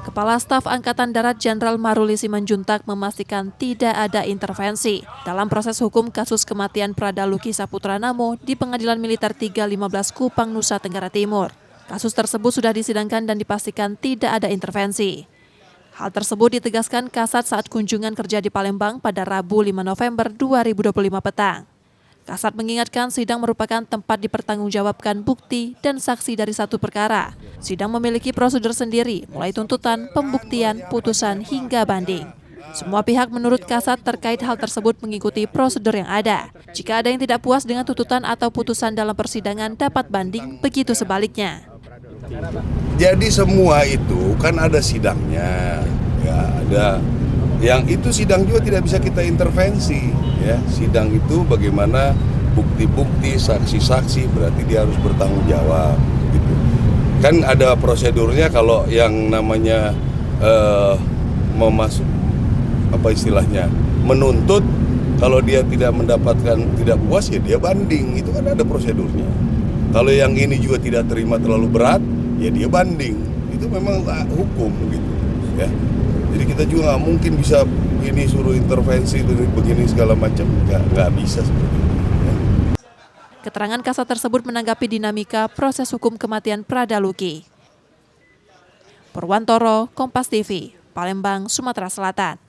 Kepala Staf Angkatan Darat Jenderal Maruli Simanjuntak memastikan tidak ada intervensi dalam proses hukum kasus kematian Prada Luki Saputra Namo di Pengadilan Militer 315 Kupang, Nusa Tenggara Timur. Kasus tersebut sudah disidangkan dan dipastikan tidak ada intervensi. Hal tersebut ditegaskan Kasat saat kunjungan kerja di Palembang pada Rabu 5 November 2025 petang. Kasat mengingatkan sidang merupakan tempat dipertanggungjawabkan bukti dan saksi dari satu perkara. Sidang memiliki prosedur sendiri, mulai tuntutan, pembuktian, putusan, hingga banding. Semua pihak menurut Kasat terkait hal tersebut mengikuti prosedur yang ada. Jika ada yang tidak puas dengan tuntutan atau putusan dalam persidangan dapat banding, begitu sebaliknya. Jadi semua itu kan ada sidangnya, ya ada. Yang itu sidang juga tidak bisa kita intervensi, ya. Sidang itu bagaimana bukti-bukti, saksi-saksi, berarti dia harus bertanggung jawab, gitu. Kan ada prosedurnya kalau yang namanya menuntut, kalau dia tidak mendapatkan, tidak puas ya dia banding, itu kan ada prosedurnya. Kalau yang ini juga tidak terima terlalu berat, ya dia banding, itu memang hukum, gitu, ya. Jadi kita juga nggak mungkin bisa ini suruh intervensi begini segala macam, nggak bisa seperti itu. Ya. Keterangan Kasat tersebut menanggapi dinamika proses hukum kematian Prada Luki. Purwantoro, Kompas TV, Palembang, Sumatera Selatan.